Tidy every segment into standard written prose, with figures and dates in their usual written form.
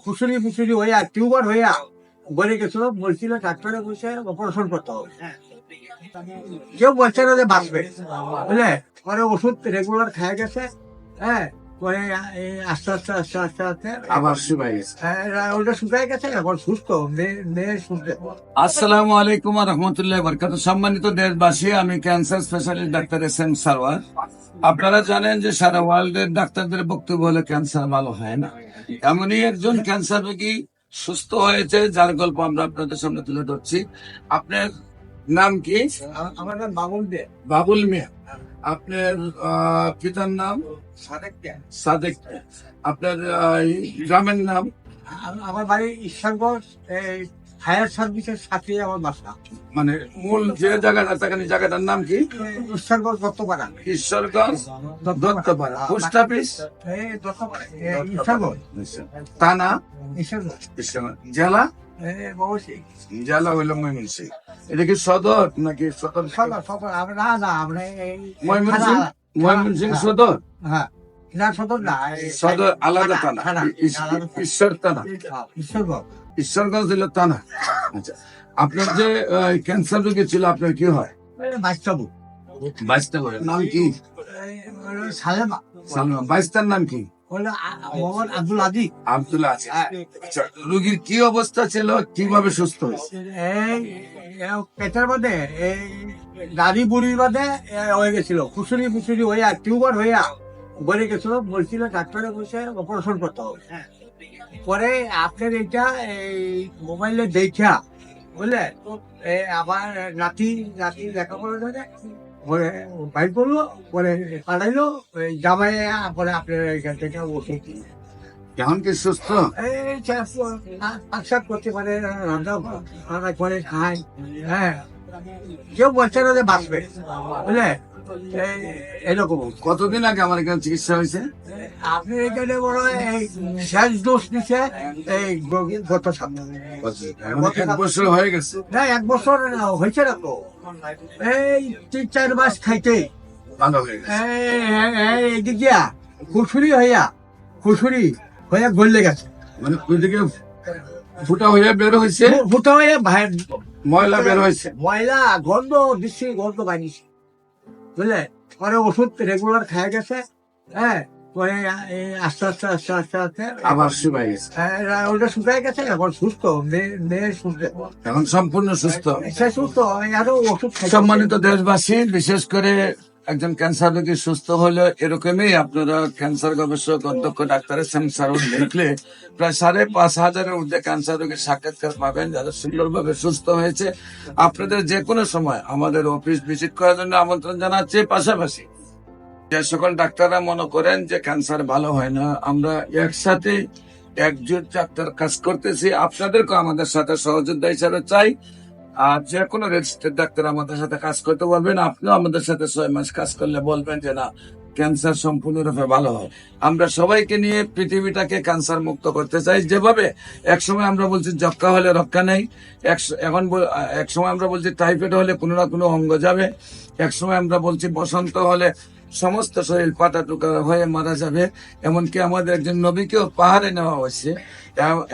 ফুসুরি ফুসুরি হইয়া টিউবার হইয়া বলে গেছিল, বলছিল ডাক্তারে বসে অপারেশন করতে হবে। কেউ বলছে না যে বাঁচবে, বুঝলে। পরে ওষুধ রেগুলার খেয়ে গেছে। হ্যাঁ, পরে আস্তে আস্তে আস্তে আস্তে আস্তে আবার শুকাই গেছে। ওটা শুকায় গেছে, এখন সুস্থ। মেয়ে সুস্থ। আসসালামু আলাইকুম রহমতুল্লাহ বরকাত। সম্মানিত দেশবাসী, আমি cancer specialist doctor SM Sarwar. আপনারা জানেন যে সারা ওয়ার্ল্ডের ডাক্তারদের বক্তব্য হলো ক্যান্সার ভালো হয় না। এমনই একজন ক্যান্সার রোগী সুস্থ হয়েছে, যার গল্প আমরা আপনাদের সামনে তুলে ধরছি। আপনার নাম কি? আমার নাম বাবুল দে। বাবুল মিয়া। আপনার পিতার নাম? সাদেক দে। সাদেক। আপনার গ্রামের নাম? আমার বাড়ি ঈশ্বরগঞ্জ, ফায়ার সার্ভিসের সাথে আমার বাসা। মানে মূল যে জায়গাটা থাকেন, জায়গাটার নাম কি? ঈশ্বরগঞ্জ দত্তপাড়া। ঈশ্বরগঞ্জ দত্তপাড়া। Post office? দত্তপাড়া, ঈশ্বরগঞ্জ থানা? ঈশ্বরগঞ্জ। ঈশ্বরগঞ্জ। জেলা? জেলা হইল ময়মনসিংহ। এটা কি সদর নাকি সদর? ময়মনসিংহ সদর? হ্যাঁ, না সদর না, সদর আলাদা থানা। ঈশ্বর থানা, ঈশ্বরগঞ্জ। ঈশ্বরগঞ্জ দিল থানা। আচ্ছা, আপনার যে ক্যান্সার রোগী ছিল, আপনার কি হয়? বাচ্চাবু। বাইশটা নাম কি? সালেমা। সালমা। বাইশটার নাম কি? মোহাম্মদ আব্দুল আজিজ। আব্দুল আজিজ। আচ্ছা, রোগীর কি অবস্থা ছিল, কিভাবে সুস্থ হয়েছে? এই পেটের মধ্যে এই দাড়ি বুড়ির মধ্যে হয়ে গেছিল, ফুসুরি ফুসুরি হইয়া টিউবার হইয়া বলে গেছিল, বলছিল ডাক্তারে বসে অপারেশন করতে হবে। পরে আপনার এটা এই মোবাইলে দেখা, বুঝলে, আমার নাতি লেখাপড়া করে পরে বাইর করলো, পরে পাঠাইলো জামাই, পরে আপনার এখান থেকে ওষুধ কেমন কি সুস্থ? এই পাকশাক করতে পারে, রান্না করে খায়। হ্যাঁ, কেউ বলছে না যে বাঁচবে, বুঝলে। এরকম কতদিন আগে আমার এখানে চিকিৎসা হয়েছে? আপনি এখানে বড় এই শেষ ডোজ দিচ্ছে এই গত সপ্তাহে। এক বছর হয়ে গেছে। না, 1 বছর হয়েছে না তো, এই 3-4 মাস খাইতে ভালো হয়ে গেছে। এইদিক দিয়া খুশুরি হইয়া গলে গেছে। মানে ওইদিকে ফুটা হয়ে বের হয়েছে, ফুটা হয়ে ময়লা বের হয়েছে, ময়লা গন্ধ দিচ্ছি, গন্ধ বানিয়েছে, বুঝলে। পরে ওষুধ রেগুলার খেয়ে গেছে। হ্যাঁ, পরে আস্তে আস্তে আস্তে আস্তে আস্তে আবার শুকাই গেছে। ওটা শুকায় গেছে, এখন সুস্থ। মেয়ে সুস্থ, এখন সম্পূর্ণ সুস্থ। সে সুস্থ। আরো ওষুধ খাইছে। সম্মানিত দেশবাসী, বিশেষ করে একজন ক্যান্সার রোগী সুস্থ হলে এরকমই আপনারা ক্যান্সার গবেষক অধ্যক্ষ ডাক্তার SM সারওয়ার দেখলে প্রায় 5,500-এর ঊর্ধ্বে ক্যান্সার রোগীর সাক্ষাৎকার পাবেন, যারা সুন্দরভাবে সুস্থ হয়েছে। আপনাদের যে কোনো সময় আমাদের অফিস ভিজিট করার জন্য আমন্ত্রণ জানাচ্ছি। পাশাপাশি যে সকল ডাক্তাররা মনে করেন যে ক্যান্সার ভালো হয় না, আমরা একসাথে একজোট ডাক্তার কাজ করতেছি, আপনাদেরকে আমাদের সাথে সহযোগিতা হিসাবে চাই। আর যে কোনো রেজিস্টার্ড ডাক্তার আমাদের সাথে কাজ করতে বলবেন। আপনিও আমাদের সাথে 6 মাস কাজ করলে বলবেন যে না, ক্যান্সার সম্পূর্ণরূপে ভালো হয়। আমরা সবাইকে নিয়ে পৃথিবীটাকে ক্যান্সার মুক্ত করতে চাই। যেভাবে একসময় আমরা বলছি যক্ষ্মা হলে রক্ষা নেই, এখন একসময় আমরা বলছি টাইফয়েড হলে কোনো না কোনো অঙ্গ যাবে, একসময় আমরা বলছি বসন্ত হলে সমস্ত শরীর পাটা টুকা হয়ে মারা যাবে। এমনকি আমাদের একজন নবীকেও পাহাড়ে নেওয়া হয়েছে।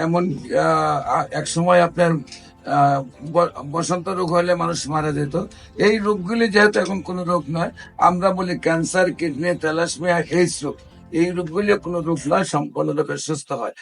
এমন এক সময় আপনার বসন্ত রোগ হলে মানুষ মারা যেত। এই রোগগুলি যেহেতু এখন কোনো রোগ নয়, আমরা বলি ক্যান্সার, কিডনি, থ্যালাসেমিয়া, এইডস রোগ, এই রোগগুলি কোনো রোগ নয়, সম্পূর্ণরূপে সুস্থ হয়।